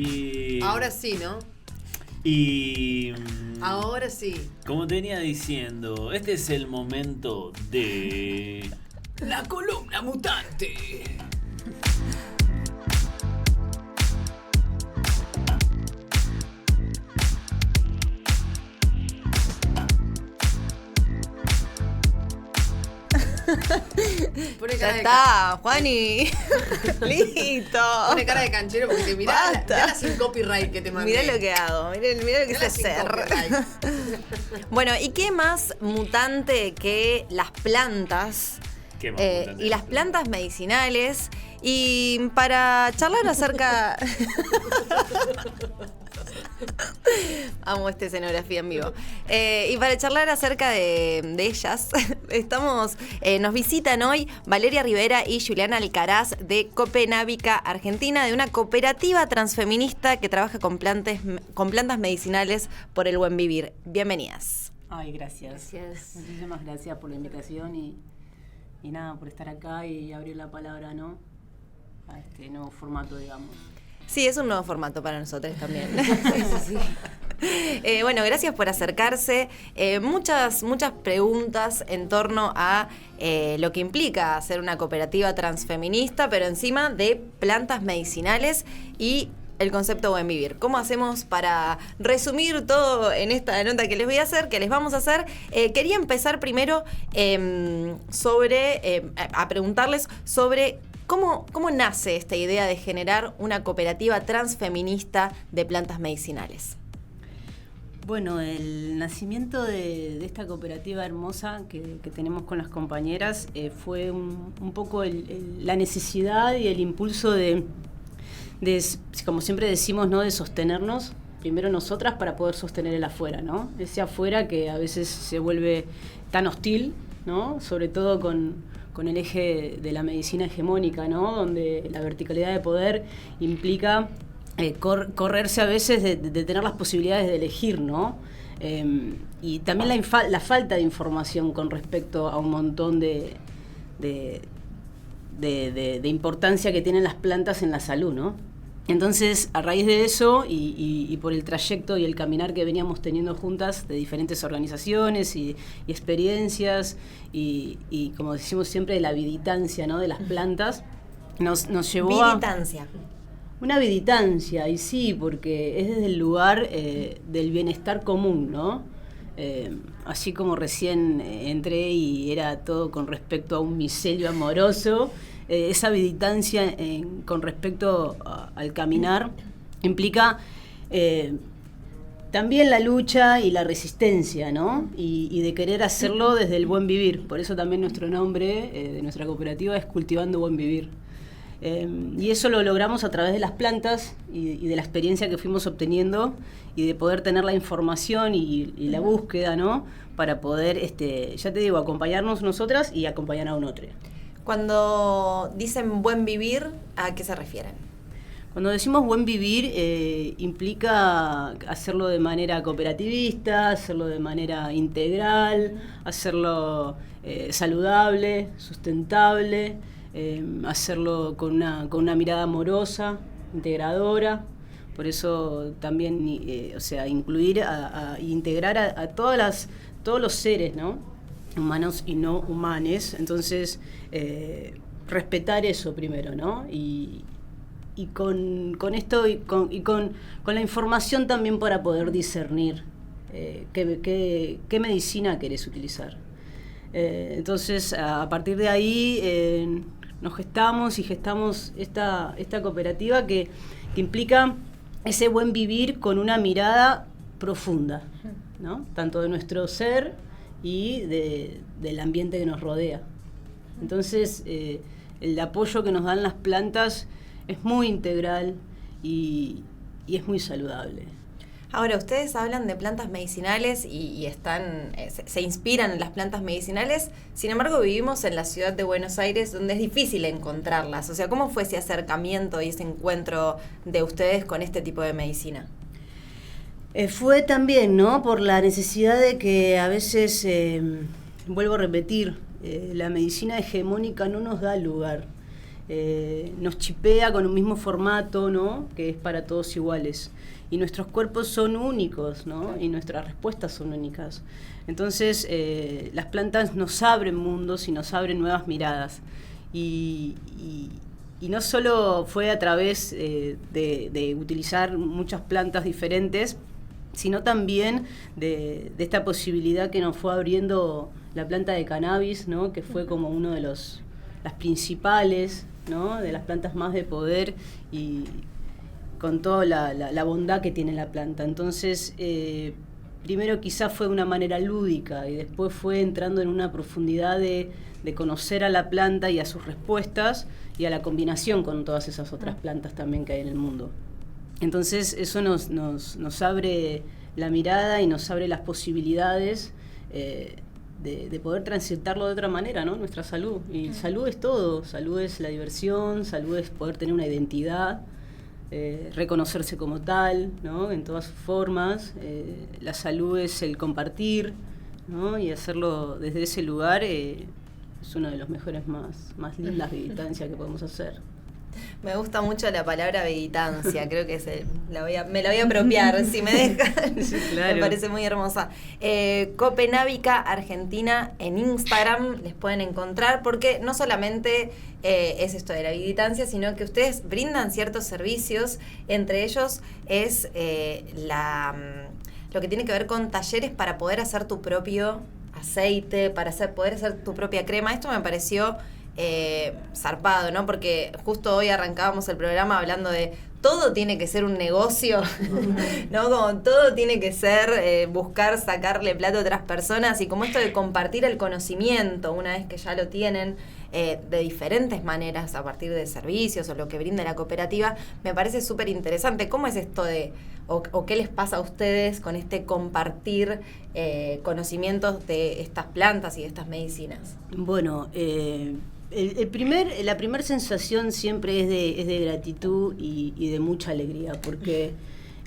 Y Ahora sí, ¿no? Y Ahora sí. como te venía diciendo, este es el momento de la columna mutante. Pone Ya cara de está, Juani. Listo. Pone cara de canchero porque te mirá, Basta. mirá la sin copyright que te mandé. Mirá lo que hago, mirá lo que Mirá sé la sin hacer. copyright. Bueno, ¿y qué más mutante que las plantas? ¿Qué más mutante? Y las plantas medicinales. Y para charlar acerca... Amo esta escenografía en vivo. Y para charlar acerca de ellas, nos visitan hoy Valeria Rivera y Juliana Alcaraz de Copenábica, Argentina, de una cooperativa transfeminista que trabaja con plantas medicinales por el buen vivir. Bienvenidas. Ay, gracias. Muchísimas gracias por la invitación y nada, por estar acá y abrir la palabra, ¿no? A este nuevo formato, digamos. Sí, es un nuevo formato para nosotros también. Sí. Bueno, gracias por acercarse. Muchas preguntas en torno a lo que implica ser una cooperativa transfeminista, pero encima de plantas medicinales y el concepto buen vivir. ¿Cómo hacemos para resumir todo en esta nota que les vamos a hacer? Quería empezar primero a preguntarles sobre ¿Cómo nace esta idea de generar una cooperativa transfeminista de plantas medicinales? Bueno, el nacimiento de esta cooperativa hermosa que tenemos con las compañeras fue un poco la necesidad y el impulso de, como siempre decimos, ¿no?, de sostenernos primero nosotras para poder sostener el afuera, ¿no? Ese afuera que a veces se vuelve tan hostil, ¿no? Sobre todo con el eje de la medicina hegemónica, ¿no? Donde la verticalidad de poder implica correrse a veces de tener las posibilidades de elegir, ¿no? Y también la falta de información con respecto a un montón de importancia que tienen las plantas en la salud, ¿no? Entonces, a raíz de eso y por el trayecto y el caminar que veníamos teniendo juntas de diferentes organizaciones y experiencias y como decimos siempre, de la viditancia, ¿no?, de las plantas, nos llevó Viditancia. una viditancia, y sí, porque es desde el lugar del bienestar común, ¿no? Así como recién entré y era todo con respecto a un micelio amoroso, esa viditancia con respecto al caminar implica también la lucha y la resistencia, ¿no? Y de querer hacerlo desde el buen vivir. Por eso también nuestro nombre de nuestra cooperativa es Cultivando Buen Vivir. Y eso lo logramos a través de las plantas y de la experiencia que fuimos obteniendo y de poder tener la información y la búsqueda, ¿no?, para poder, ya te digo, acompañarnos nosotras y acompañar a un otro. Cuando dicen buen vivir, ¿a qué se refieren? Cuando decimos buen vivir, implica hacerlo de manera cooperativista, hacerlo de manera integral, hacerlo saludable, sustentable, hacerlo con una mirada amorosa, integradora. Por eso también, incluir integrar a todos los seres, ¿no?, humanos y no humanes. Entonces, respetar eso primero, ¿no? Y con esto y con la información también para poder discernir qué medicina querés utilizar. Entonces, a partir de ahí nos gestamos esta cooperativa que implica ese buen vivir con una mirada profunda, ¿no?, tanto de nuestro ser y del ambiente que nos rodea. Entonces, el apoyo que nos dan las plantas es muy integral y es muy saludable. Ahora, ustedes hablan de plantas medicinales y se inspiran en las plantas medicinales, sin embargo vivimos en la ciudad de Buenos Aires donde es difícil encontrarlas. O sea, ¿cómo fue ese acercamiento y ese encuentro de ustedes con este tipo de medicina? Fue también, ¿no?, por la necesidad de que a veces, vuelvo a repetir, la medicina hegemónica no nos da lugar. nos chipea con un mismo formato, ¿no? Que es para todos iguales. Y nuestros cuerpos son únicos, ¿no? Y nuestras respuestas son únicas. Entonces, las plantas nos abren mundos y nos abren nuevas miradas. Y no solo fue a través de utilizar muchas plantas diferentes, sino también de esta posibilidad que nos fue abriendo la planta de cannabis, ¿no? Que fue como uno de las principales, ¿no? De las plantas más de poder y con toda la bondad que tiene la planta. Entonces, primero quizás fue de una manera lúdica y después fue entrando en una profundidad de conocer a la planta y a sus respuestas y a la combinación con todas esas otras plantas también que hay en el mundo. Entonces eso nos abre la mirada y nos abre las posibilidades de poder transitarlo de otra manera, ¿no? Nuestra salud. Y salud es todo. Salud es la diversión, salud es poder tener una identidad, reconocerse como tal, ¿no? En todas sus formas. La salud es el compartir, ¿no? Y hacerlo desde ese lugar es uno de los mejores más lindas militancias que podemos hacer. Me gusta mucho la palabra vegetancia, creo que me la voy a apropiar, si me dejan. Sí, claro. Me parece muy hermosa. Copenábica Argentina en Instagram les pueden encontrar, porque no solamente es esto de la vegetancia, sino que ustedes brindan ciertos servicios, entre ellos es lo que tiene que ver con talleres para poder hacer tu propio aceite, para poder hacer tu propia crema. Esto me pareció zarpado, ¿no? Porque justo hoy arrancábamos el programa hablando de todo tiene que ser un negocio, ¿no? Como todo tiene que ser buscar sacarle plata a otras personas, y como esto de compartir el conocimiento una vez que ya lo tienen de diferentes maneras a partir de servicios o lo que brinda la cooperativa, me parece súper interesante. ¿Cómo es esto o qué les pasa a ustedes con este compartir conocimientos de estas plantas y de estas medicinas? Bueno, la primera sensación siempre es de gratitud y de mucha alegría, porque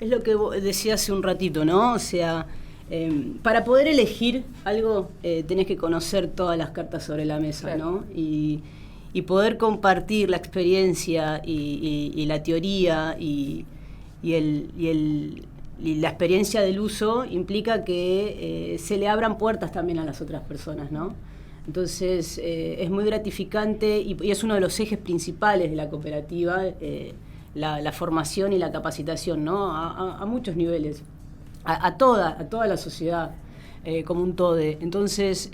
es lo que decía hace un ratito, ¿no? O sea, para poder elegir algo tenés que conocer todas las cartas sobre la mesa, claro, ¿no? Y poder compartir la experiencia y la teoría y la experiencia del uso implica que se le abran puertas también a las otras personas, ¿no? Entonces es muy gratificante y es uno de los ejes principales de la cooperativa, la formación y la capacitación, ¿no? A muchos niveles, a toda la sociedad como un todo. Entonces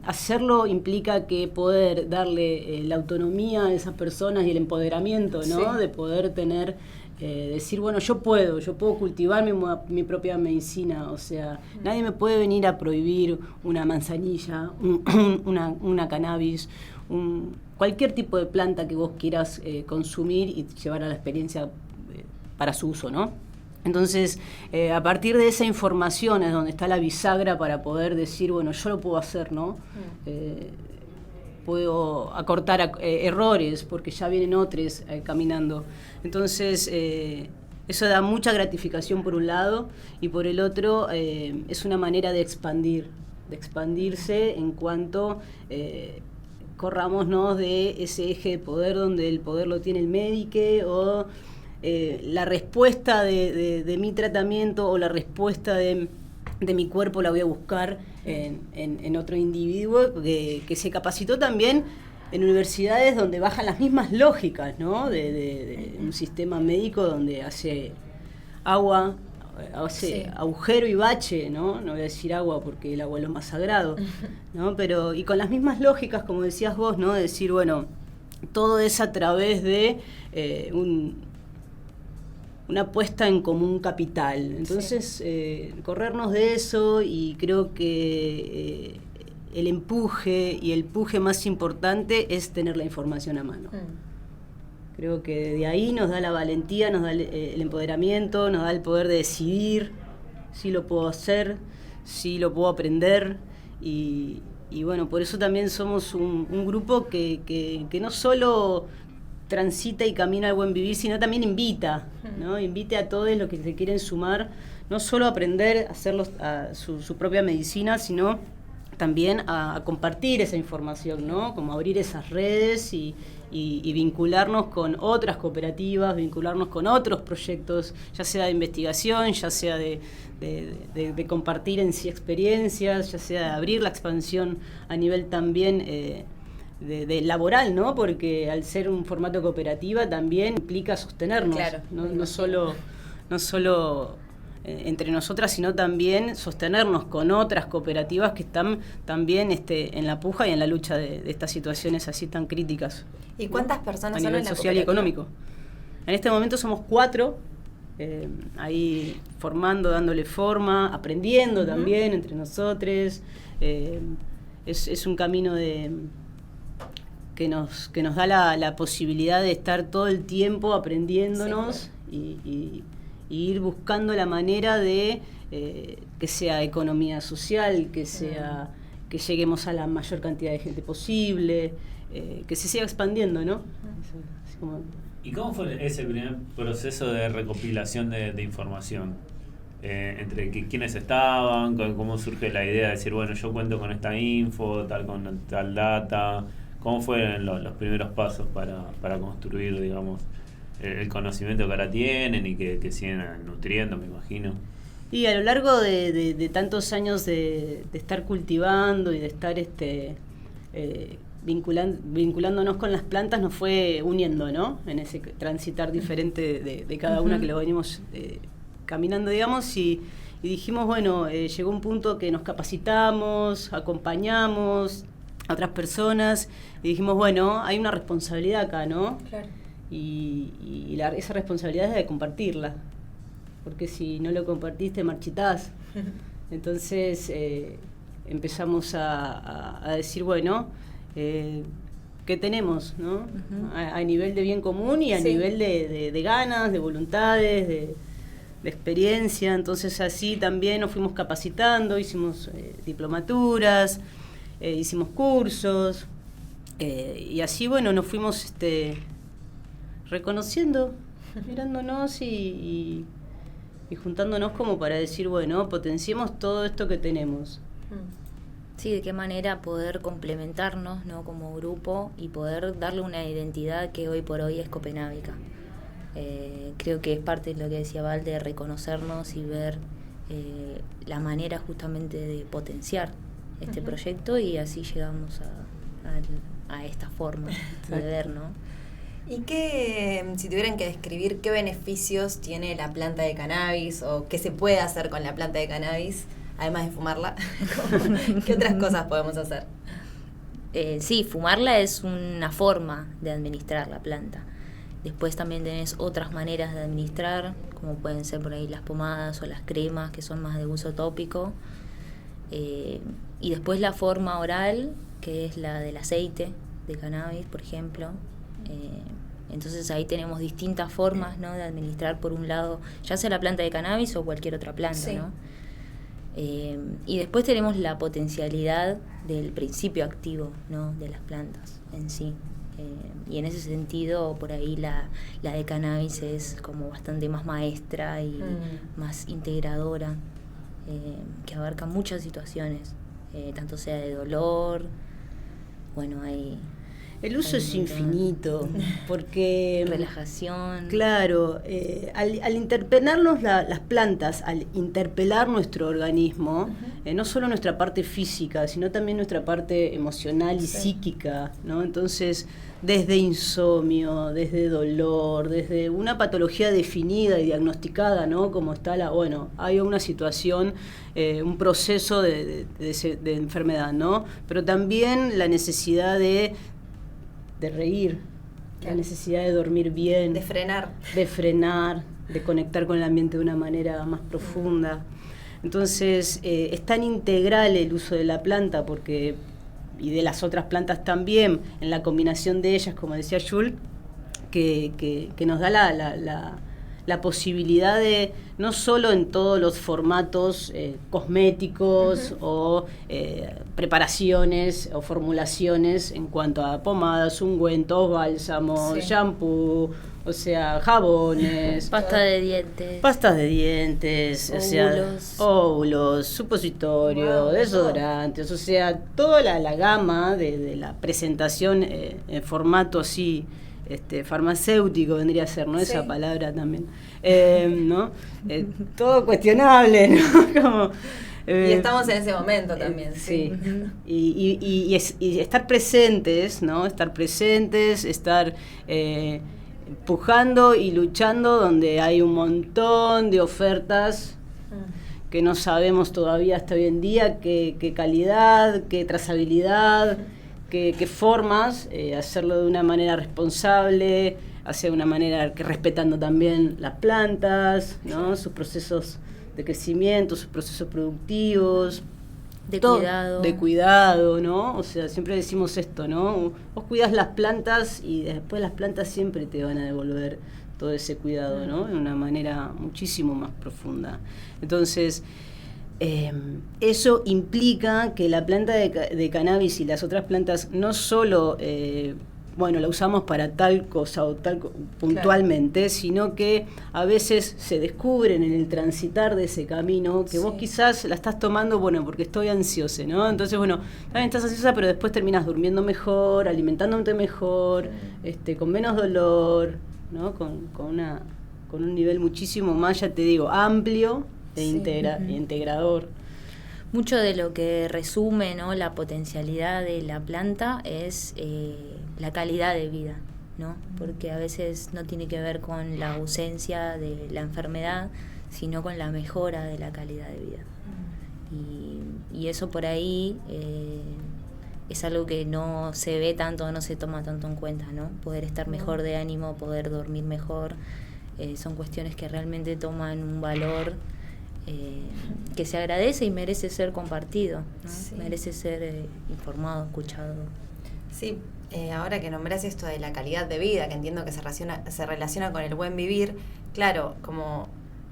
hacerlo implica que poder darle la autonomía a esas personas y el empoderamiento, ¿no? Sí. De poder tener decir, bueno, yo puedo cultivar mi propia medicina, o sea, nadie me puede venir a prohibir una manzanilla, una cannabis, cualquier tipo de planta que vos quieras consumir y llevar a la experiencia para su uso, ¿no? Entonces, a partir de esa información es donde está la bisagra para poder decir, bueno, yo lo puedo hacer, ¿no? Puedo acortar errores porque ya vienen otros caminando. Entonces, eso da mucha gratificación por un lado, y por el otro es una manera de expandirse en cuanto corramos de ese eje de poder donde el poder lo tiene el médico, o la respuesta de mi tratamiento o la respuesta de mi cuerpo la voy a buscar en otro individuo que se capacitó también en universidades donde bajan las mismas lógicas, ¿no? De un sistema médico donde hace agua, hace agujero y bache, ¿no? No voy a decir agua porque el agua es lo más sagrado, ¿no? Pero, y con las mismas lógicas, como decías vos, ¿no? De decir, bueno, todo es a través de una puesta en común capital. Entonces, corrernos de eso, y creo que el empuje más importante es tener la información a mano. Creo que de ahí nos da la valentía, nos da el empoderamiento, nos da el poder de decidir si lo puedo hacer, si lo puedo aprender, y bueno, por eso también somos un grupo que no solo transita y camina al buen vivir, sino también invita, ¿no? Invite a todos los que se quieren sumar, no solo a aprender a hacer su propia medicina, sino también a compartir esa información, ¿no? Como abrir esas redes y y vincularnos con otras cooperativas, vincularnos con otros proyectos, ya sea de investigación, ya sea de compartir en sí experiencias, ya sea de abrir la expansión a nivel también de laboral, ¿no? Porque al ser un formato cooperativa también implica sostenernos, Claro. no solo entre nosotras, sino también sostenernos con otras cooperativas que están también en la puja y en la lucha de estas situaciones así tan críticas. ¿Y cuántas personas a son nivel en la social y cooperativa? económico? En este momento somos 4, ahí formando, dándole forma, aprendiendo también entre nosotros. Es un camino que nos da la posibilidad de estar todo el tiempo aprendiéndonos y ir buscando la manera de que sea economía social, que lleguemos a la mayor cantidad de gente posible, que se siga expandiendo, ¿no? Así como... ¿Y cómo fue ese primer proceso de recopilación de información? Entre quiénes estaban, cómo surge la idea de decir, bueno, yo cuento con esta info, con tal data. ¿Cómo fueron los primeros pasos para construir, digamos, el conocimiento que ahora tienen y que siguen nutriendo, me imagino? Y a lo largo de tantos años de estar cultivando y de estar vinculándonos con las plantas, nos fue uniendo, ¿no? En ese transitar diferente de cada una que lo venimos caminando, digamos, y dijimos, bueno, llegó un punto que nos capacitamos, acompañamos a otras personas, y dijimos, bueno, hay una responsabilidad acá, ¿no? Claro. Y esa responsabilidad es de compartirla, porque si no lo compartiste, marchitás. Entonces empezamos a decir, bueno, ¿qué tenemos, no? A nivel de bien común y a nivel de ganas, de voluntades, de experiencia. Entonces así también nos fuimos capacitando, hicimos diplomaturas, hicimos cursos, y así, bueno, nos fuimos reconociendo, mirándonos y juntándonos como para decir, bueno, potenciemos todo esto que tenemos. Sí, de qué manera poder complementarnos, ¿no? Como grupo y poder darle una identidad que hoy por hoy es copenábica. Creo que es parte de lo que decía Val, de reconocernos y ver la manera justamente de potenciar este proyecto, y así llegamos a esta forma de ver, ¿no? ¿Y si tuvieran que describir qué beneficios tiene la planta de cannabis o qué se puede hacer con la planta de cannabis, además de fumarla, qué otras cosas podemos hacer? Sí, fumarla es una forma de administrar la planta. Después también tenés otras maneras de administrar, como pueden ser por ahí las pomadas o las cremas, que son más de uso tópico. Y después la forma oral, que es la del aceite de cannabis, por ejemplo. Entonces ahí tenemos distintas formas, ¿no?, de administrar, por un lado, ya sea la planta de cannabis o cualquier otra planta, ¿no? Y después tenemos la potencialidad del principio activo, ¿no?, de las plantas en sí. Y en ese sentido, por ahí la de cannabis es como bastante más maestra y más integradora, que abarca muchas situaciones, tanto sea de dolor, bueno, hay... El uso es infinito, porque... Relajación. Claro, al interpelarnos las plantas, al interpelar nuestro organismo, no solo nuestra parte física, sino también nuestra parte emocional y psíquica, ¿no? Entonces, desde insomnio, desde dolor, desde una patología definida y diagnosticada, ¿no? Como está hay una situación, un proceso de enfermedad, ¿no? Pero también la necesidad de reír, la necesidad de dormir bien, De frenar, de conectar con el ambiente de una manera más profunda. Entonces es tan integral el uso de la planta, y de las otras plantas también, en la combinación de ellas, como decía Jules, que nos da la posibilidad de, no solo en todos los formatos cosméticos o preparaciones o formulaciones en cuanto a pomadas, ungüentos, bálsamos, shampoo, o sea, jabones, Pasta de dientes. pastas de dientes, o sea, óvulos, supositorio, desodorantes, o sea, toda la gama de la presentación en formato así farmacéutico vendría a ser, ¿no? Esa palabra también, ¿no? Todo cuestionable, ¿no? Como, y estamos en ese momento también. Sí. Y estar presentes, ¿no? Estar pujando y luchando donde hay un montón de ofertas que no sabemos todavía hasta hoy en día qué calidad, qué trazabilidad, qué formas, hacerlo de una manera responsable, hacer de una manera que respetando también las plantas, ¿no? Sus procesos de crecimiento, sus procesos productivos. De cuidado, ¿no? O sea, siempre decimos esto, ¿no? Vos cuidás las plantas y después las plantas siempre te van a devolver todo ese cuidado, ¿no? De una manera muchísimo más profunda. Entonces, eso implica que la planta de cannabis y las otras plantas no solo la usamos para tal cosa o tal puntualmente, sino que a veces se descubren en el transitar de ese camino que vos quizás la estás tomando, porque estoy ansiosa, ¿no? Entonces, también estás ansiosa, pero después terminas durmiendo mejor, alimentándote mejor, con menos dolor, ¿no? Con un nivel muchísimo más, ya te digo, amplio e integrador. Mucho de lo que resume, ¿no?, la potencialidad de la planta es la calidad de vida, ¿no? Porque a veces no tiene que ver con la ausencia de la enfermedad, sino con la mejora de la calidad de vida. Y eso por ahí es algo que no se ve tanto, no se toma tanto en cuenta, ¿no? Poder estar mejor de ánimo, poder dormir mejor, son cuestiones que realmente toman un valor que se agradece y merece ser compartido, ¿no? Merece ser informado, escuchado. Sí, ahora que nombrás esto de la calidad de vida, que entiendo que se relaciona con el buen vivir, claro, como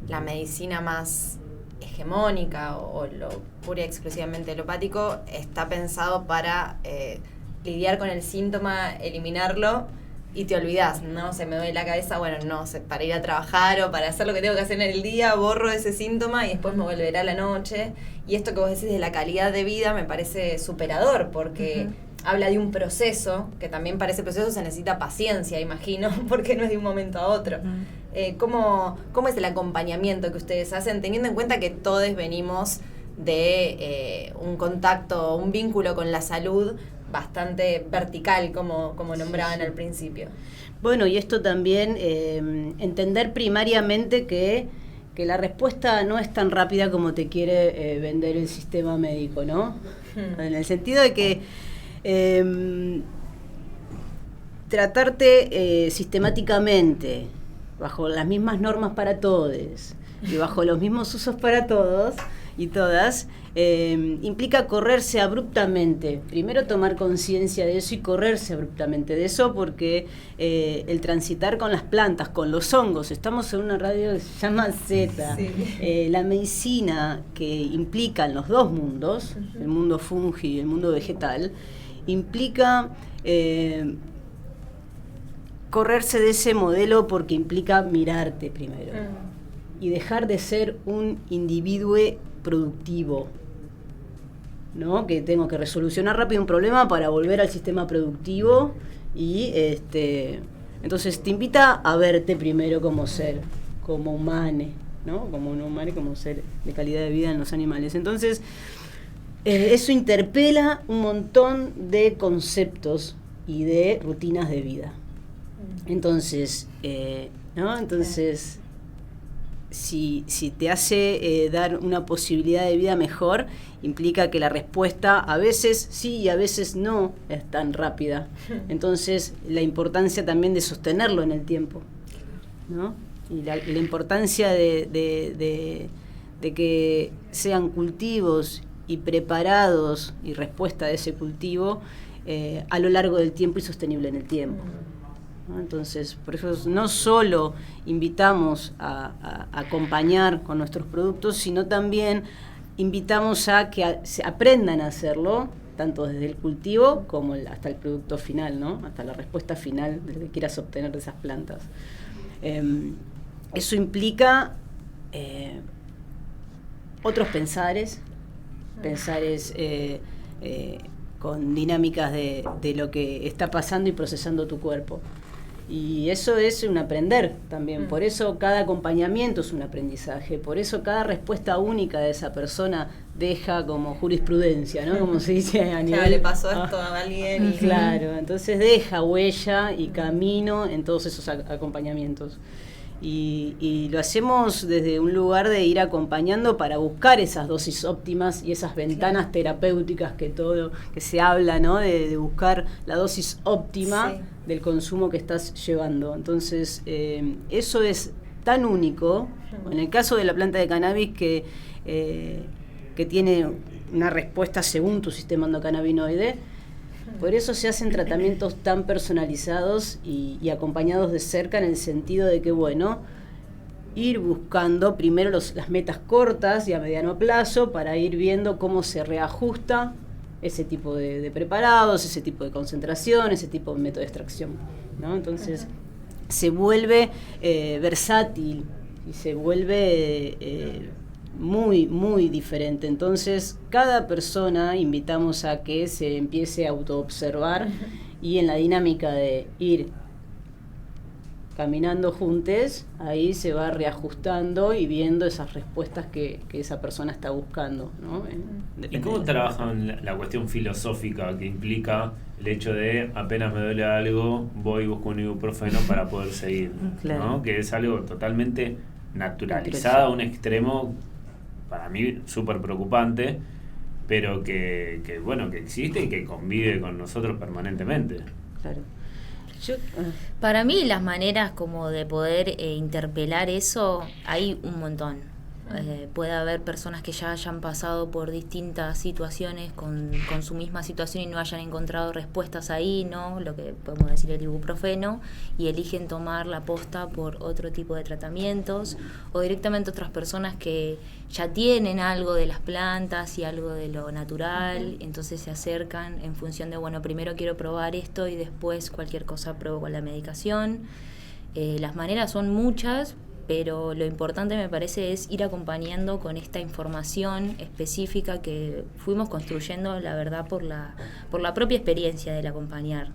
la medicina más hegemónica o lo pura y exclusivamente alopático está pensado para lidiar con el síntoma, eliminarlo y te olvidás, ¿no? Se me duele la cabeza, para ir a trabajar o para hacer lo que tengo que hacer en el día, borro ese síntoma y después me volverá a la noche. Y esto que vos decís de la calidad de vida me parece superador, porque habla de un proceso, que también para ese proceso se necesita paciencia, imagino, porque no es de un momento a otro. ¿Cómo es el acompañamiento que ustedes hacen, teniendo en cuenta que todos venimos de un contacto, un vínculo con la salud bastante vertical, como nombraban al principio? Bueno, y esto también, entender primariamente que la respuesta no es tan rápida como te quiere vender el sistema médico, ¿no? En el sentido de que tratarte sistemáticamente, bajo las mismas normas para todos y bajo los mismos usos para todos y todas, implica correrse abruptamente. Primero tomar conciencia de eso y correrse abruptamente de eso, porque el transitar con las plantas, con los hongos, estamos en una radio que se llama Z, la medicina que implica en los dos mundos, el mundo fungi y el mundo vegetal, implica correrse de ese modelo, porque implica mirarte primero y dejar de ser un individuo productivo, ¿no? Que tengo que resolucionar rápido un problema para volver al sistema productivo y entonces te invita a verte primero como ser, como humano, ¿no? Como un humano, como ser de calidad de vida en los animales. Entonces eso interpela un montón de conceptos y de rutinas de vida. Entonces, ¿no? Entonces, si te hace dar una posibilidad de vida mejor, implica que la respuesta a veces sí y a veces no es tan rápida. Entonces, la importancia también de sostenerlo en el tiempo, ¿no? Y la importancia de que sean cultivos y preparados y respuesta de ese cultivo a lo largo del tiempo y sostenible en el tiempo. ¿no? Entonces, por eso no solo invitamos a acompañar con nuestros productos, sino también invitamos a que se aprendan a hacerlo, tanto desde el cultivo como hasta el producto final, ¿no? Hasta la respuesta final de lo que quieras obtener de esas plantas. Eso implica otros pensares con dinámicas de lo que está pasando y procesando tu cuerpo. Y eso es un aprender también. Por eso cada acompañamiento es un aprendizaje. Por eso cada respuesta única de esa persona deja como jurisprudencia, ¿no? Como se dice a nivel... Claro, le pasó esto a alguien. Y... Claro, entonces deja huella y camino en todos esos acompañamientos. Y lo hacemos desde un lugar de ir acompañando para buscar esas dosis óptimas y esas ventanas terapéuticas que se habla, ¿no? De buscar la dosis óptima del consumo que estás llevando. Entonces, eso es tan único, en el caso de la planta de cannabis que tiene una respuesta según tu sistema endocannabinoide. Por eso se hacen tratamientos tan personalizados y acompañados de cerca, en el sentido de que, bueno, ir buscando primero las metas cortas y a mediano plazo para ir viendo cómo se reajusta ese tipo de preparados, ese tipo de concentración, ese tipo de método de extracción, ¿no? Entonces se vuelve versátil y se vuelve... muy, muy diferente. Entonces, cada persona invitamos a que se empiece a autoobservar y en la dinámica de ir caminando juntos, ahí se va reajustando y viendo esas respuestas que esa persona está buscando, ¿no? ¿Y cómo trabajan la cuestión filosófica que implica el hecho de apenas me duele algo, voy y busco un ibuprofeno para poder seguir? Claro. ¿No? Que es algo totalmente naturalizado a un extremo, para mí súper preocupante, pero que existe y que convive con nosotros permanentemente. Claro. Para mí las maneras como de poder interpelar eso, hay un montón. Puede haber personas que ya hayan pasado por distintas situaciones con su misma situación y no hayan encontrado respuestas ahí, ¿no? Lo que podemos decir el ibuprofeno, y eligen tomar la posta por otro tipo de tratamientos, o directamente otras personas que ya tienen algo de las plantas y algo de lo natural, entonces se acercan en función de, bueno, primero quiero probar esto y después cualquier cosa pruebo con la medicación. Las maneras son muchas, pero lo importante me parece es ir acompañando con esta información específica que fuimos construyendo, la verdad, por la propia experiencia del acompañar,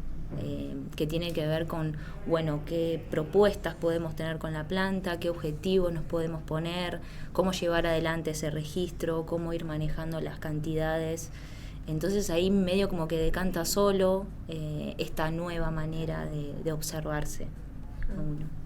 que tiene que ver con, bueno, qué propuestas podemos tener con la planta, qué objetivos nos podemos poner, cómo llevar adelante ese registro, cómo ir manejando las cantidades. Entonces ahí medio como que decanta solo esta nueva manera de observarse a uno.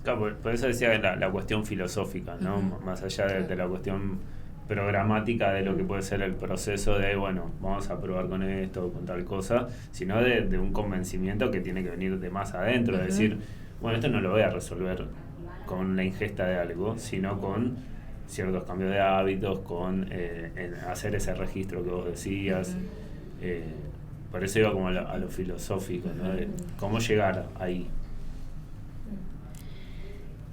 Claro, por eso decía la cuestión filosófica, ¿no? Uh-huh. Más allá de la cuestión programática de lo que puede ser el proceso de, bueno, vamos a probar con esto o con tal cosa, sino de un convencimiento que tiene que venir de más adentro, de decir, bueno, esto no lo voy a resolver con la ingesta de algo, sino con ciertos cambios de hábitos, con hacer ese registro que vos decías. Por eso iba como a lo filosófico, ¿no? De cómo llegar ahí.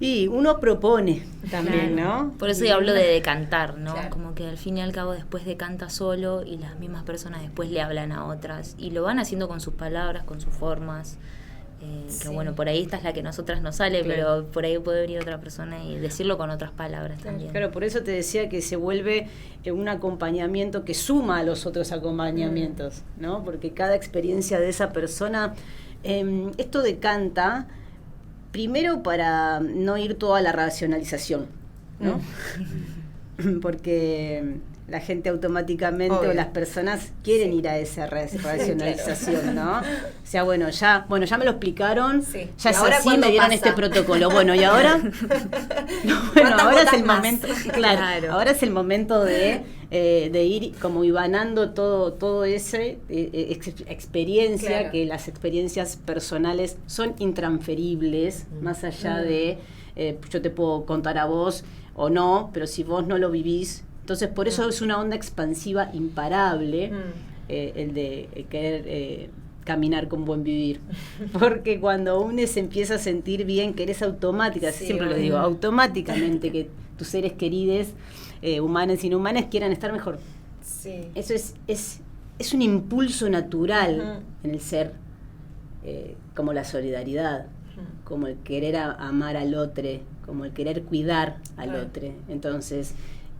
Y uno propone también, claro, ¿no? Por eso yo hablo de decantar, ¿no? Claro. Como que al fin y al cabo después decanta solo y las mismas personas después le hablan a otras y lo van haciendo con sus palabras, con sus formas. Que bueno, por ahí esta es la que a nosotras nos sale, claro, pero por ahí puede venir otra persona y decirlo con otras palabras también. Claro, por eso te decía que se vuelve un acompañamiento que suma a los otros acompañamientos, ¿no? Porque cada experiencia de esa persona, esto decanta primero para no ir toda la racionalización, ¿no? Porque la gente automáticamente, obvio, o las personas quieren ir a esa racionalización, ¿no? O sea, bueno, ya me lo explicaron, ya es así, me dieron este protocolo. Bueno, ¿y ahora? No, bueno, ahora es el momento, claro, ahora es el momento de ir como ibanando todo ese experiencia, claro, que las experiencias personales son intransferibles, más allá de yo te puedo contar a vos o no, pero si vos no lo vivís. Entonces, por eso es una onda expansiva imparable, el de querer caminar con buen vivir. Porque cuando uno se empieza a sentir bien, querés siempre lo digo, automáticamente que tus seres queridos, humanos y no humanos, quieran estar mejor. Sí. Eso es un impulso natural en el ser, como la solidaridad, como el querer amar al otro, como el querer cuidar al otro. Entonces,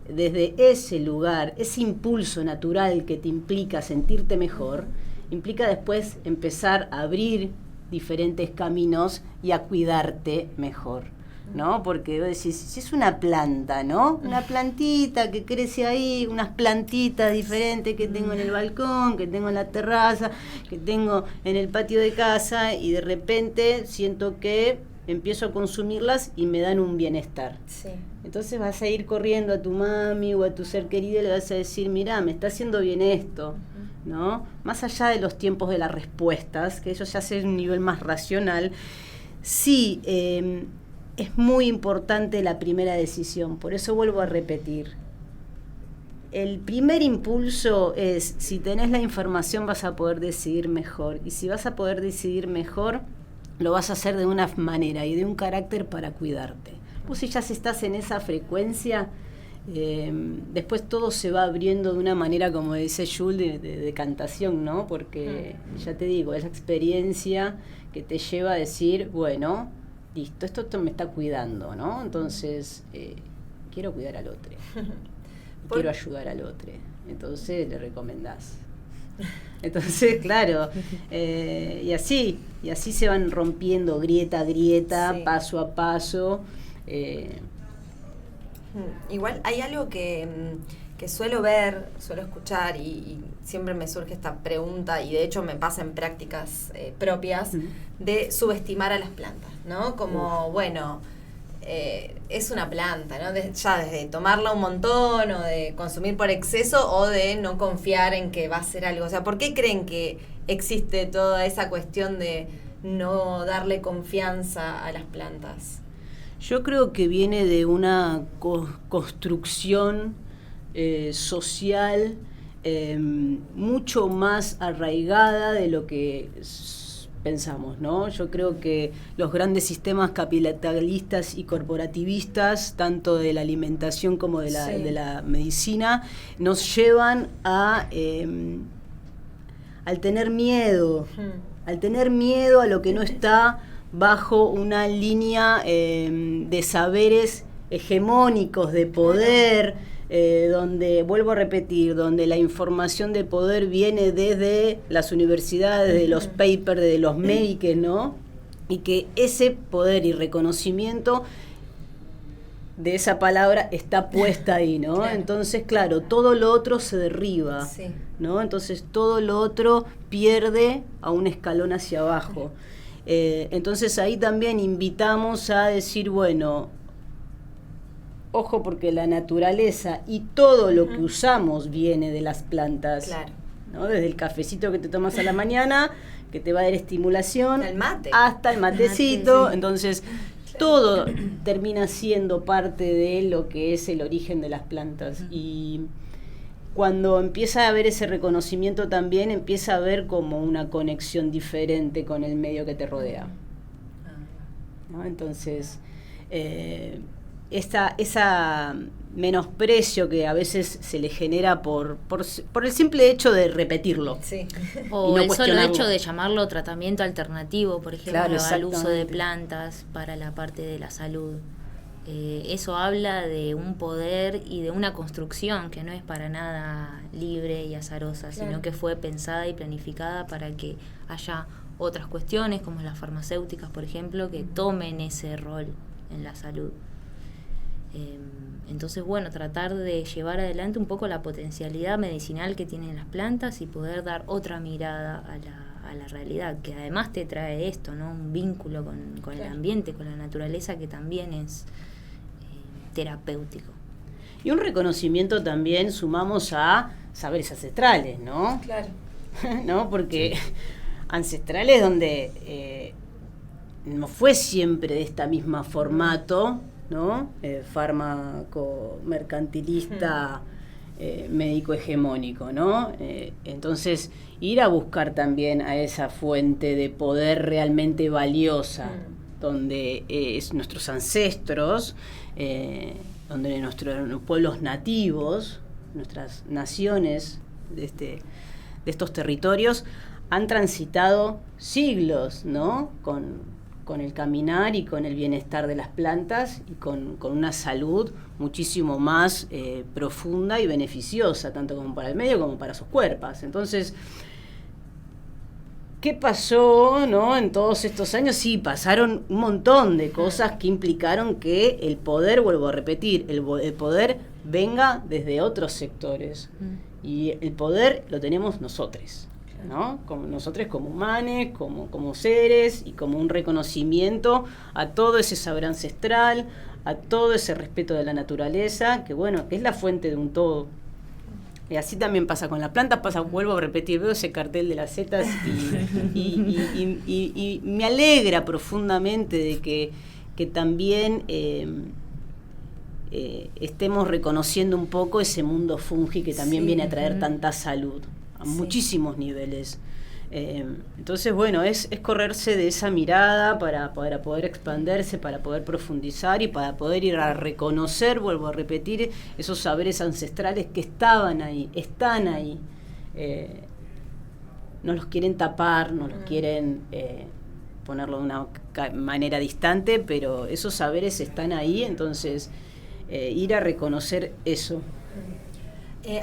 desde ese lugar, ese impulso natural que te implica sentirte mejor, implica después empezar a abrir diferentes caminos y a cuidarte mejor, ¿no? Porque vos decís, si es una planta, ¿no? Una plantita que crece ahí, unas plantitas diferentes que tengo en el balcón, que tengo en la terraza, que tengo en el patio de casa, y de repente siento que empiezo a consumirlas y me dan un bienestar. Sí. Entonces vas a ir corriendo a tu mami o a tu ser querido y le vas a decir, mirá, me está haciendo bien esto, ¿no? Más allá de los tiempos de las respuestas, que eso ya es un nivel más racional, sí, es muy importante la primera decisión. Por eso vuelvo a repetir. El primer impulso es, si tenés la información vas a poder decidir mejor. Y si vas a poder decidir mejor, lo vas a hacer de una manera y de un carácter para cuidarte. Vos si ya estás en esa frecuencia, después todo se va abriendo de una manera, como dice Jules, de decantación, ¿no? Porque, ya te digo, es la experiencia que te lleva a decir, bueno, listo, esto me está cuidando, ¿no? Entonces, quiero cuidar al otro, quiero ayudar al otro, entonces le recomendás. Entonces, claro, y así se van rompiendo grieta a grieta, sí, paso a paso. Igual hay algo que suelo ver, suelo escuchar y siempre me surge esta pregunta, y de hecho me pasa en prácticas propias, de subestimar a las plantas, ¿no? Como, bueno, es una planta, ¿no? Ya desde tomarla un montón o de consumir por exceso o de no confiar en que va a ser algo. O sea, ¿por qué creen que existe toda esa cuestión de no darle confianza a las plantas? Yo creo que viene de una construcción social mucho más arraigada de lo que pensamos, ¿no? Yo creo que los grandes sistemas capitalistas y corporativistas, tanto de la alimentación como de la medicina, nos llevan al tener miedo, a lo que no está bajo una línea de saberes hegemónicos, de poder, donde, vuelvo a repetir, donde la información de poder viene desde las universidades, de los papers, de los médicos, ¿no? Y que ese poder y reconocimiento de esa palabra está puesta ahí, ¿no? Claro. Entonces, claro, todo lo otro se derriba, sí, ¿no? Entonces, todo lo otro pierde a un escalón hacia abajo. Entonces, ahí también invitamos a decir, bueno, ojo, porque la naturaleza y todo lo que usamos viene de las plantas. Claro. ¿No? Desde el cafecito que te tomas a la mañana, que te va a dar estimulación, el mate, hasta el matecito. Sí. Entonces, todo termina siendo parte de lo que es el origen de las plantas. Y cuando empieza a haber ese reconocimiento también, empieza a haber como una conexión diferente con el medio que te rodea, ¿no? Entonces, esa menosprecio que a veces se le genera por el simple hecho de repetirlo. Sí. O no el solo hecho de llamarlo tratamiento alternativo, por ejemplo, claro, al uso de plantas para la parte de la salud. Eso habla de un poder y de una construcción que no es para nada libre y azarosa, claro, sino que fue pensada y planificada para que haya otras cuestiones, como las farmacéuticas, por ejemplo, que tomen ese rol en la salud. Entonces, bueno, tratar de llevar adelante un poco la potencialidad medicinal que tienen las plantas y poder dar otra mirada a la realidad, que además te trae esto, ¿no? Un vínculo con claro, el ambiente, con la naturaleza, que también es terapéutico. Y un reconocimiento también sumamos a saberes ancestrales, ¿no? Claro. ¿No? Porque sí, ancestrales donde no fue siempre de esta misma formato, ¿no? Fármaco mercantilista médico hegemónico, ¿no? Entonces, ir a buscar también a esa fuente de poder realmente valiosa, donde nuestros ancestros, donde nuestros pueblos nativos, nuestras naciones de estos territorios, han transitado siglos, ¿no? Con el caminar y con el bienestar de las plantas y con una salud muchísimo más profunda y beneficiosa, tanto como para el medio como para sus cuerpos. Entonces, ¿qué pasó, no, en todos estos años? Sí, pasaron un montón de cosas que implicaron que el poder, vuelvo a repetir, el poder venga desde otros sectores. Y el poder lo tenemos nosotros, ¿no? Como nosotros como humanos, como seres, y como un reconocimiento a todo ese saber ancestral, a todo ese respeto de la naturaleza, que bueno, que es la fuente de un todo. Y así también pasa con la planta, vuelvo a repetir, veo ese cartel de las setas y me alegra profundamente de que también estemos reconociendo un poco ese mundo fungi que también viene a traer tanta salud a muchísimos niveles. Entonces, bueno, es correrse de esa mirada para poder expandirse, para poder profundizar y para poder ir a reconocer, vuelvo a repetir, esos saberes ancestrales que estaban ahí, están ahí. No los quieren tapar, no los quieren ponerlo de una manera distante, pero esos saberes están ahí, entonces ir a reconocer eso.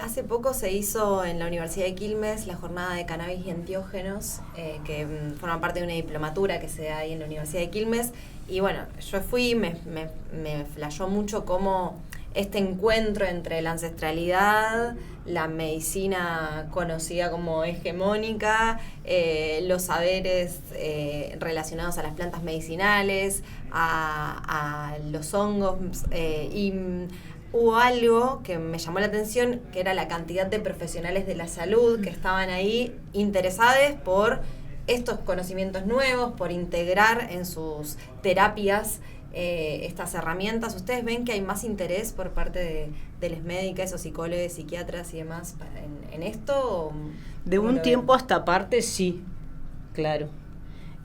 Hace poco se hizo en la Universidad de Quilmes la jornada de cannabis y enteógenos, que forma parte de una diplomatura que se da ahí en la Universidad de Quilmes. Y bueno, yo fui, me flashó mucho cómo este encuentro entre la ancestralidad, la medicina conocida como hegemónica, los saberes relacionados a las plantas medicinales, a los hongos, y hubo algo que me llamó la atención, que era la cantidad de profesionales de la salud que estaban ahí interesados por estos conocimientos nuevos, por integrar en sus terapias estas herramientas. ¿Ustedes ven que hay más interés por parte de las médicas o psicólogos, psiquiatras y demás en esto? De un tiempo a esta parte, sí, claro.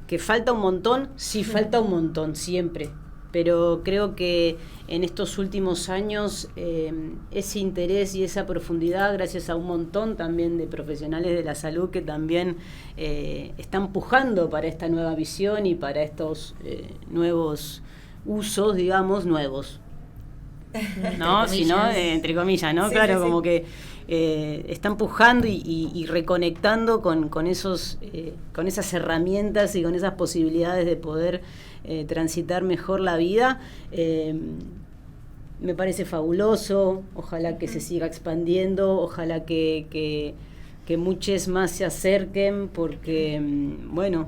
Que falta un montón, sí, falta un montón, siempre. Pero creo que en estos últimos años ese interés y esa profundidad, gracias a un montón también de profesionales de la salud que también están pujando para esta nueva visión y para estos nuevos usos, digamos, nuevos. ¿No? Sino, entre comillas, ¿no? Sí, claro, sí, como que están pujando y reconectando con esas herramientas y con esas posibilidades de poder transitar mejor la vida. Me parece fabuloso, ojalá que se siga expandiendo, ojalá que muchos más se acerquen, porque bueno,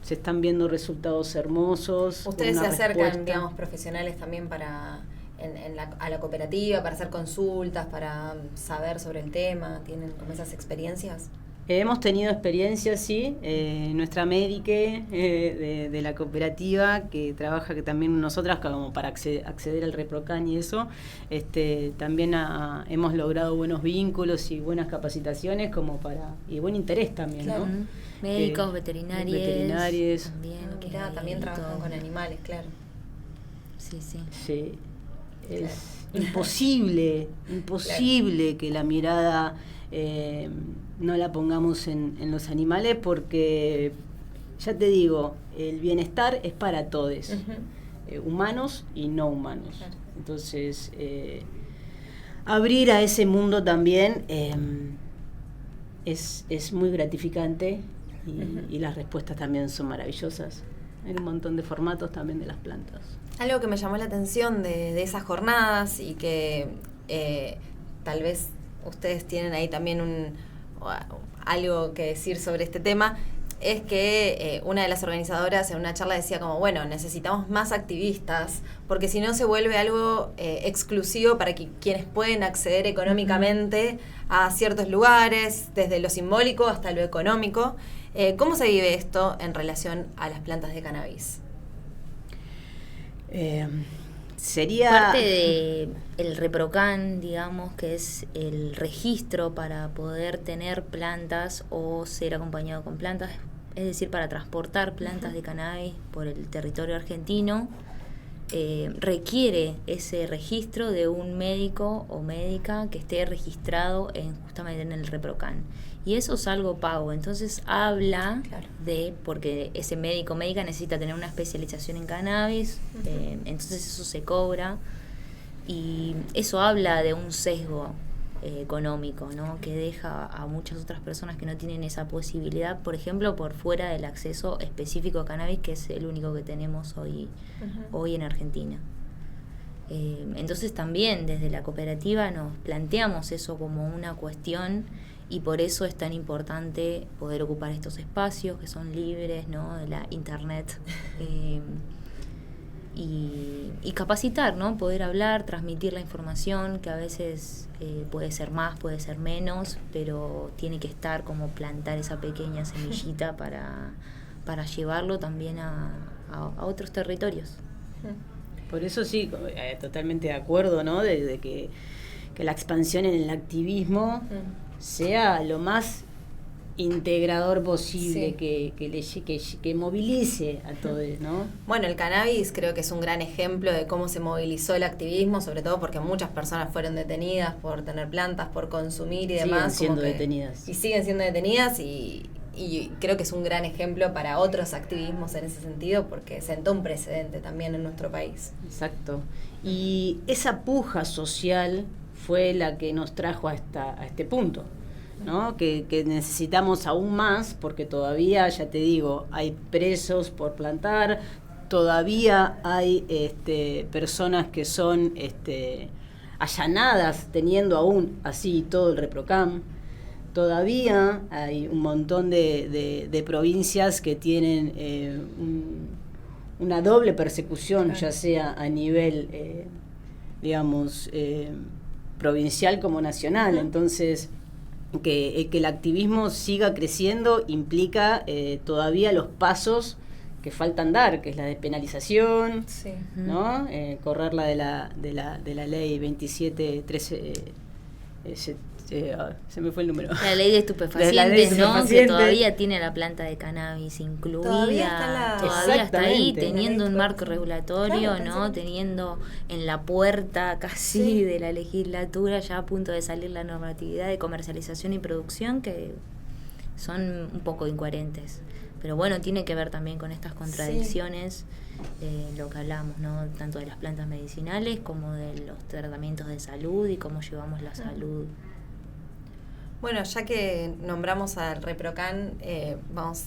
se están viendo resultados hermosos. Ustedes se acercan, digamos, profesionales también a la cooperativa, para hacer consultas, para saber sobre el tema. ¿Tienen como esas experiencias? Hemos tenido experiencias, sí. Nuestra médica de la cooperativa, que trabaja que también nosotras como para acceder al ReproCan y eso, también hemos logrado buenos vínculos y buenas capacitaciones y buen interés también, claro, ¿no? Médicos, veterinarios. También trabajan con animales, claro. Sí. Es imposible claro, que la mirada no la pongamos en los animales, porque ya te digo, el bienestar es para todos, humanos y no humanos. Claro. Entonces, abrir a ese mundo también es muy gratificante y las respuestas también son maravillosas. Hay un montón de formatos también de las plantas. Algo que me llamó la atención de esas jornadas y que tal vez ustedes tienen ahí también algo que decir sobre este tema, es que una de las organizadoras en una charla decía como, bueno, necesitamos más activistas, porque si no se vuelve algo exclusivo para quienes pueden acceder económicamente a ciertos lugares, desde lo simbólico hasta lo económico. ¿Cómo se vive esto en relación a las plantas de cannabis? sería... Parte de el ReproCan, digamos, que es el registro para poder tener plantas o ser acompañado con plantas, es decir, para transportar plantas de cannabis por el territorio argentino, requiere ese registro de un médico o médica que esté registrado justamente en el ReproCan. Y eso es algo pago, entonces habla de, porque ese médico o médica necesita tener una especialización en cannabis, entonces eso se cobra, y eso habla de un sesgo económico, ¿no? Que deja a muchas otras personas que no tienen esa posibilidad, por ejemplo, por fuera del acceso específico a cannabis, que es el único que tenemos hoy en Argentina. Entonces también desde la cooperativa nos planteamos eso como una cuestión, y por eso es tan importante poder ocupar estos espacios que son libres, ¿no? De la internet, y capacitar, ¿no? Poder hablar, transmitir la información, que a veces puede ser más, puede ser menos, pero tiene que estar como plantar esa pequeña semillita para llevarlo también a otros territorios. Por eso sí, totalmente de acuerdo, ¿no? De que la expansión en el activismo sea lo más integrador posible, que movilice a todos, ¿no? Bueno, el cannabis creo que es un gran ejemplo de cómo se movilizó el activismo, sobre todo porque muchas personas fueron detenidas por tener plantas, por consumir y demás. Siguen siendo detenidas. Y siguen siendo detenidas, y creo que es un gran ejemplo para otros activismos en ese sentido, porque sentó un precedente también en nuestro país. Exacto. Y esa puja social fue la que nos trajo a este punto, ¿no? Que necesitamos aún más, porque todavía, ya te digo, hay presos por plantar, todavía hay personas que son allanadas teniendo aún así todo el ReproCan, todavía hay un montón de provincias que tienen una doble persecución, ya sea a nivel, provincial como nacional. Entonces, que el activismo siga creciendo implica todavía los pasos que faltan dar, que es la despenalización, ¿no? Correrla de la ley 2713, se me fue el número. La ley de estupefacientes, ¿no? Que todavía tiene la planta de cannabis incluida, todavía está ahí, teniendo un marco regulatorio, ¿no? Teniendo en la puerta casi de la legislatura ya a punto de salir la normatividad de comercialización y producción, que son un poco incoherentes. Pero bueno, tiene que ver también con estas contradicciones, lo que hablamos, ¿no? Tanto de las plantas medicinales como de los tratamientos de salud y cómo llevamos la salud. Bueno, ya que nombramos al ReproCan, vamos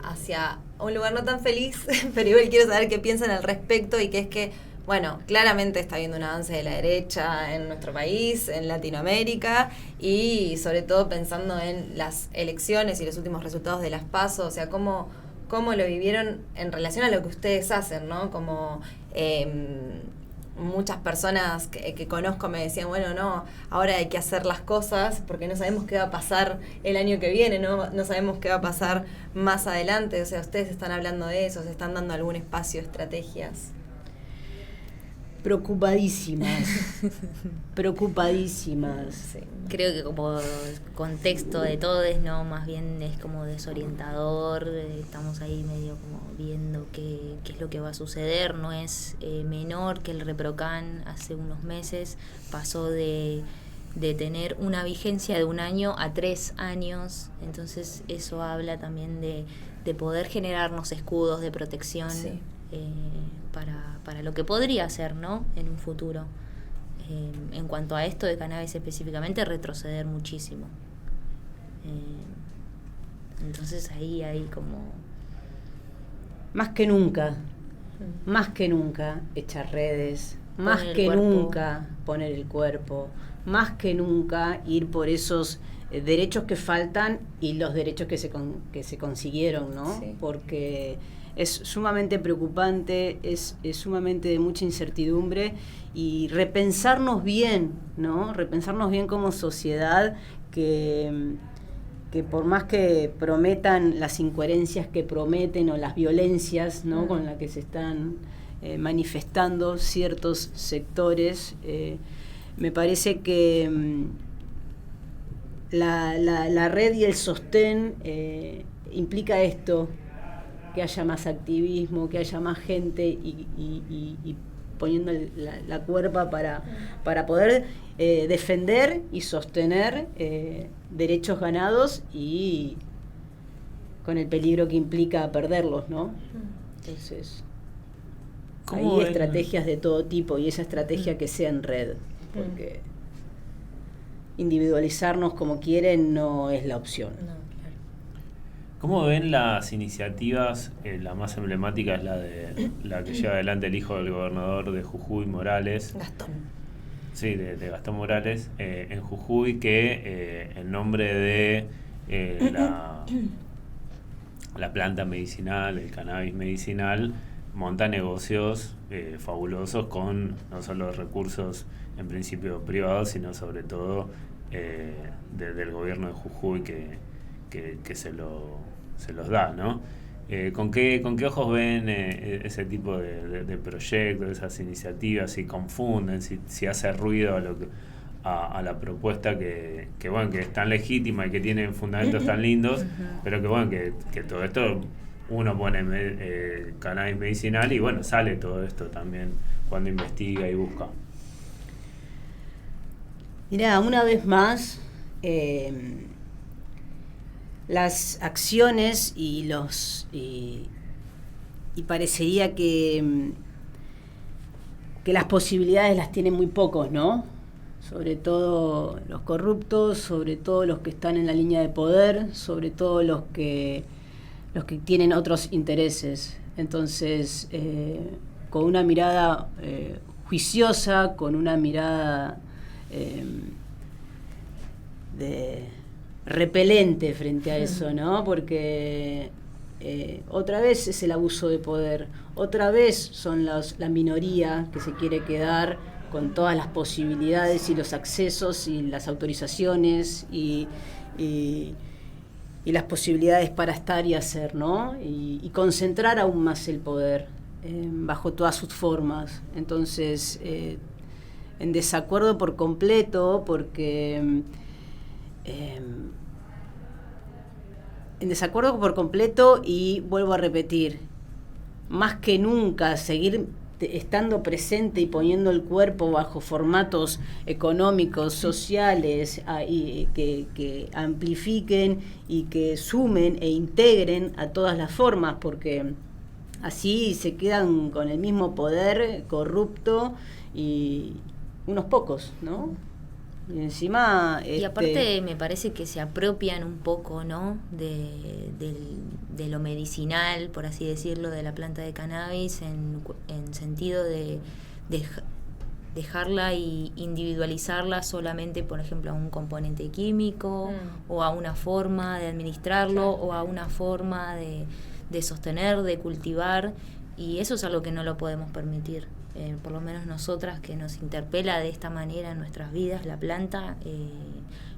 hacia un lugar no tan feliz, pero igual quiero saber qué piensan al respecto, y que es que, bueno, claramente está habiendo un avance de la derecha en nuestro país, en Latinoamérica, y sobre todo pensando en las elecciones y los últimos resultados de las PASO, o sea, cómo lo vivieron en relación a lo que ustedes hacen, ¿no? Como muchas personas que conozco me decían, bueno, no, ahora hay que hacer las cosas porque no sabemos qué va a pasar el año que viene, no sabemos qué va a pasar más adelante. O sea, ustedes están hablando de eso, se están dando algún espacio, estrategias. Preocupadísimas. Sí. Creo que como contexto de todo ¿no? Más bien es como desorientador, estamos ahí medio como viendo qué es lo que va a suceder. No es menor que el ReproCan hace unos meses pasó de tener una vigencia de 1 año a 3 años, entonces eso habla también de poder generarnos escudos de protección. Sí. Para lo que podría ser, ¿no? En un futuro. En cuanto a esto de cannabis específicamente, retroceder muchísimo. Entonces ahí hay como... Más que nunca echar redes, más que nunca poner el cuerpo, más que nunca ir por esos derechos que faltan y los derechos que se consiguieron, ¿no? Sí. Porque es sumamente preocupante, es sumamente de mucha incertidumbre, y repensarnos bien, ¿no? Repensarnos bien como sociedad, que por más que prometan las incoherencias que prometen o las violencias, ¿no? Con las que se están manifestando ciertos sectores. Me parece que la red y el sostén implica esto, que haya más activismo, que haya más gente y poniendo la cuerpa para poder defender y sostener derechos ganados y con el peligro que implica perderlos, ¿no? Entonces, hay estrategias de todo tipo y esa estrategia que sea en red, porque individualizarnos como quieren no es la opción. No, claro. ¿Cómo ven las iniciativas? La más emblemática es la que lleva adelante el hijo del gobernador de Jujuy, Morales. Gastón. Sí, de Gastón Morales, en Jujuy, que en nombre de la planta medicinal, el cannabis medicinal, monta negocios fabulosos con no solo recursos en principio privados, sino sobre todo del gobierno de Jujuy que se los da, ¿no? ¿Con qué ojos ven ese tipo de proyectos, esas iniciativas, si confunden, si hace ruido a la propuesta que es tan legítima y que tiene fundamentos tan lindos, pero que todo esto uno pone cannabis medicinal y sale todo esto también cuando investiga y busca? Mirá, una vez más, las acciones y parecería que las posibilidades las tienen muy pocos, ¿no? Sobre todo los corruptos, sobre todo los que están en la línea de poder, sobre todo los que tienen otros intereses. Entonces, con una mirada juiciosa, con una mirada de repelente frente a eso, ¿no? Porque otra vez es el abuso de poder, otra vez son la minoría que se quiere quedar con todas las posibilidades y los accesos y las autorizaciones y las posibilidades para estar y hacer, ¿no? Y concentrar aún más el poder bajo todas sus formas. Entonces, en desacuerdo por completo, porque en desacuerdo por completo, y vuelvo a repetir, más que nunca seguir estando presente y poniendo el cuerpo bajo formatos económicos, sociales, y que amplifiquen y que sumen e integren a todas las formas, porque así se quedan con el mismo poder corrupto y unos pocos, ¿no? Y encima y aparte me parece que se apropian un poco, ¿no? de lo medicinal, por así decirlo, de la planta de cannabis en sentido de dejarla y individualizarla solamente, por ejemplo, a un componente químico o a una forma de administrarlo o a una forma de sostener, de cultivar, y eso es algo que no lo podemos permitir. Por lo menos nosotras, que nos interpela de esta manera en nuestras vidas la planta,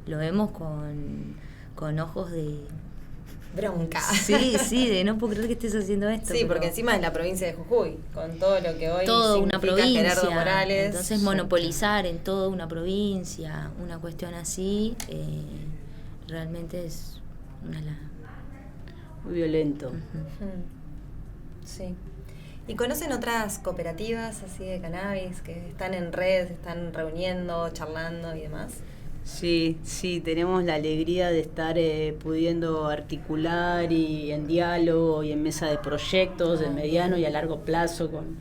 lo vemos con ojos de bronca. Sí, de no puedo creer que estés haciendo esto. Sí, porque encima es la provincia de Jujuy, con todo lo que hoy toda una provincia, Gerardo Morales. Entonces monopolizar en toda una provincia una cuestión así, realmente es muy violento. Sí. ¿Y conocen otras cooperativas así de cannabis que están en red, se están reuniendo, charlando y demás? Sí, tenemos la alegría de estar pudiendo articular y en diálogo y en mesa de proyectos de mediano y a largo plazo con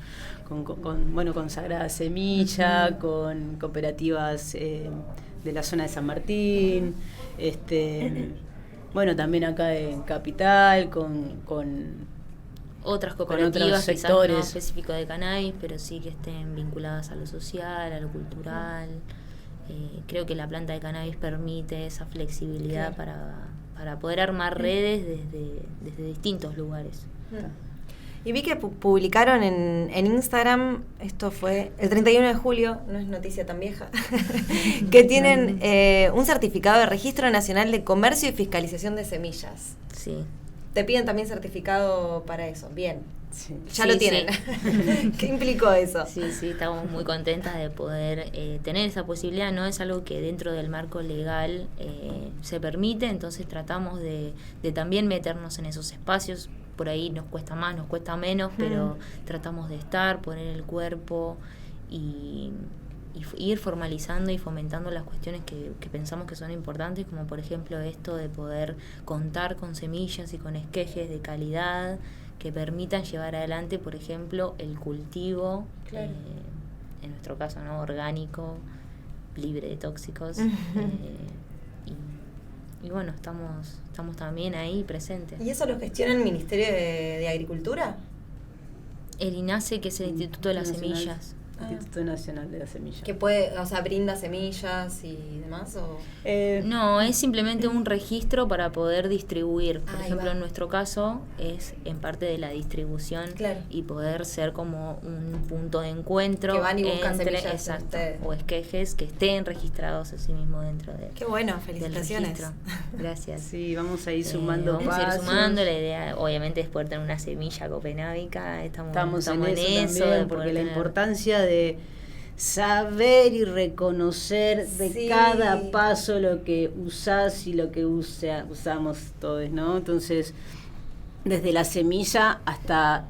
Sagrada Semilla, con cooperativas de la zona de San Martín, también acá en Capital, con otras cooperativas, otros sectores, quizás no específico de cannabis, pero sí que estén vinculadas a lo social, a lo cultural. Creo que la planta de cannabis permite esa flexibilidad para poder armar redes desde distintos lugares. Y vi que publicaron en Instagram, esto fue el 31 de julio, no es noticia tan vieja, que tienen un certificado de Registro Nacional de Comercio y Fiscalización de Semillas. Sí. Te piden también certificado para eso, bien. Sí. Ya Sí, lo tienen. ¿Qué implicó eso? Sí, estamos muy contentas de poder tener esa posibilidad. No es algo que dentro del marco legal se permite, entonces tratamos de también meternos en esos espacios. Por ahí nos cuesta más, nos cuesta menos, pero tratamos de estar, poner el cuerpo y ir formalizando y fomentando las cuestiones que pensamos que son importantes, como por ejemplo esto de poder contar con semillas y con esquejes de calidad que permitan llevar adelante, por ejemplo, el cultivo, en nuestro caso, ¿no? Orgánico, libre de tóxicos. Y bueno, estamos también ahí presentes. ¿Y eso lo gestiona el Ministerio de Agricultura? El INASE, que es el Instituto de las Nacional. Semillas. Instituto Nacional de la Semilla. Que puede, o sea, brinda semillas y demás, ¿o? No, es simplemente un registro para poder distribuir. Por Ahí ejemplo, va. en nuestro caso es en parte de la distribución Claro. y poder ser como un punto de encuentro Que van y buscan entre, semillas de exacto, ustedes. o esquejes que estén registrados así mismo dentro de, Qué bueno, del felicitaciones. registro. Gracias. Sí, vamos a ir sumando vamos a ir pasos. sumando. La idea, obviamente, es poder tener una semilla copenábica. Estamos en en eso eso también, de porque poder la tener- importancia de saber y reconocer de Sí. cada paso lo que usás y lo que usamos todos, ¿no? Entonces, desde la semilla hasta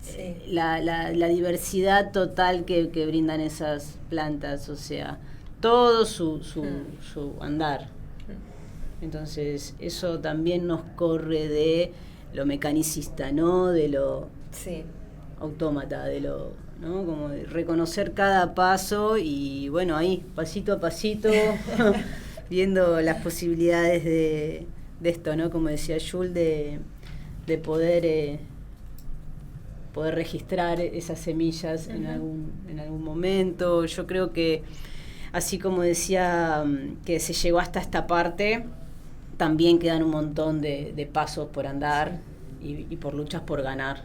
Sí. la diversidad total que brindan esas plantas, o sea, todo su andar. Entonces, eso también nos corre de lo mecanicista, ¿no? De lo Sí. autómata, de lo, ¿no? Como de reconocer cada paso y bueno, ahí, pasito a pasito, viendo las posibilidades de esto, ¿no? Como decía Jules, de poder registrar esas semillas en algún momento. Yo creo que, así como decía que se llegó hasta esta parte, también quedan un montón de pasos por andar y por luchas por ganar.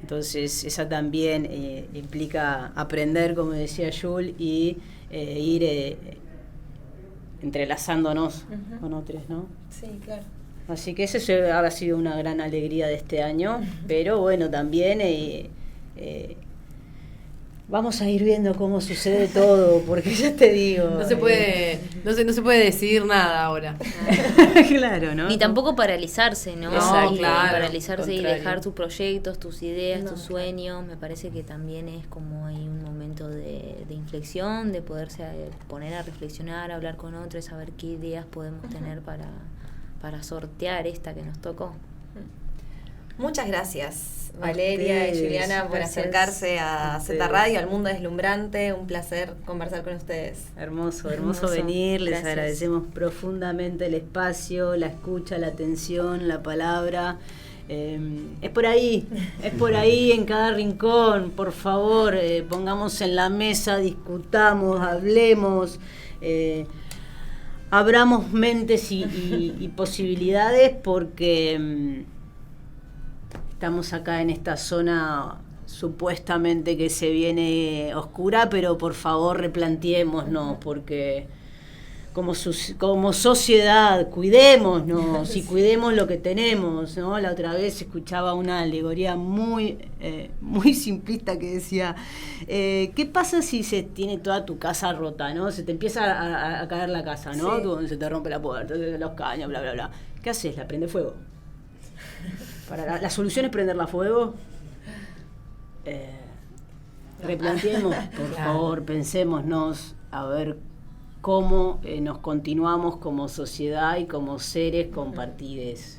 Entonces esa también implica aprender, como decía Jules, y ir entrelazándonos con otros, ¿no? Sí, claro. Así que eso ha sido una gran alegría de este año, pero bueno, también vamos a ir viendo cómo sucede todo, porque ya te digo. No se puede decidir nada ahora. Claro, ¿no? Ni tampoco paralizarse, ¿no? Exacto. Ni Claro, paralizarse y contrario. dejar tus proyectos, tus ideas, No, tus sueños. Me parece que también es como hay un momento de inflexión, de poderse poner a reflexionar, hablar con otros, saber qué ideas podemos tener para sortear esta que nos tocó. Muchas gracias, Valeria y ustedes, Juliana, por gracias acercarse a a ustedes. Z Radio, al mundo deslumbrante. Un placer conversar con ustedes. Hermoso Hermoso. venir, les Gracias. agradecemos profundamente el espacio, la escucha, la atención, la palabra. Es por ahí en cada rincón, por favor, pongamos en la mesa, discutamos, hablemos, abramos mentes y posibilidades, porque estamos acá en esta zona supuestamente que se viene oscura, pero por favor replanteémonos, porque como sociedad cuidémonos y cuidemos lo que tenemos, ¿no? La otra vez escuchaba una alegoría muy simplista que decía, ¿qué pasa si se tiene toda tu casa rota, ¿no? Se te empieza a caer la casa, ¿no? Sí. Se te rompe la puerta, los caños, bla, bla, bla. ¿Qué haces? ¿La prende fuego? La solución es prenderla a fuego. Replanteemos, por favor, pensémonos a ver cómo nos continuamos como sociedad y como seres compartidos.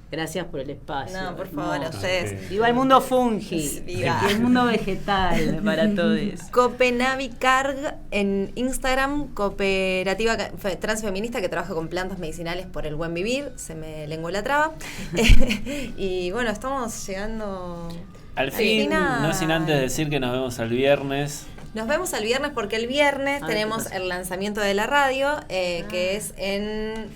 Gracias por el espacio. No, por favor, a hermoso. ustedes. Viva el mundo fungi, Viva. y el mundo vegetal para todos. Copenavicarg en Instagram, cooperativa transfeminista que trabaja con plantas medicinales por el buen vivir. Se me lenguó la traba. Y bueno, estamos llegando Al fin, final. no sin antes decir que nos vemos el viernes. Nos vemos el viernes porque el viernes Ay, tenemos qué pasa. el lanzamiento de la radio, que es en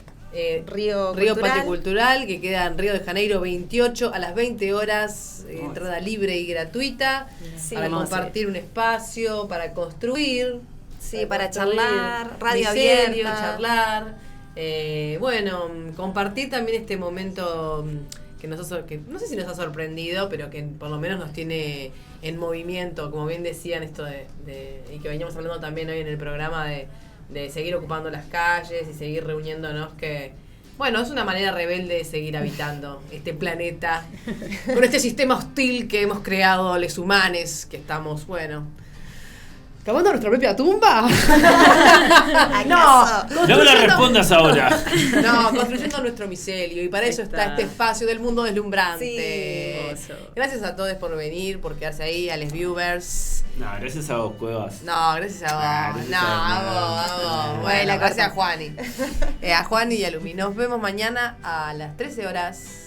Río Río Cultural. Patio Cultural, que queda en Río de Janeiro 28 a las 20 horas, entrada libre y gratuita, Sí. para Hermoso. compartir un espacio, para construir. Sí, para construir charlar, radio diseño, abierta. charlar. Bueno, compartir también este momento que no sé si nos ha sorprendido, pero que por lo menos nos tiene en movimiento, como bien decían esto y que veníamos hablando también hoy en el programa de seguir ocupando las calles y seguir reuniéndonos, que bueno, es una manera rebelde de seguir habitando este planeta con este sistema hostil que hemos creado los humanos, que estamos, bueno, ¿cavando nuestra propia tumba? No me lo respondas ahora. No, construyendo nuestro micelio. Y para eso está este espacio del mundo deslumbrante. Sí. Gracias a todos por venir, por quedarse ahí, a los viewers. No, gracias a vos, Cuevas. No, gracias a vos. Gracias a vos. Bueno, gracias a Juani. A Juani y a Lumi. Nos vemos mañana a las 13 horas.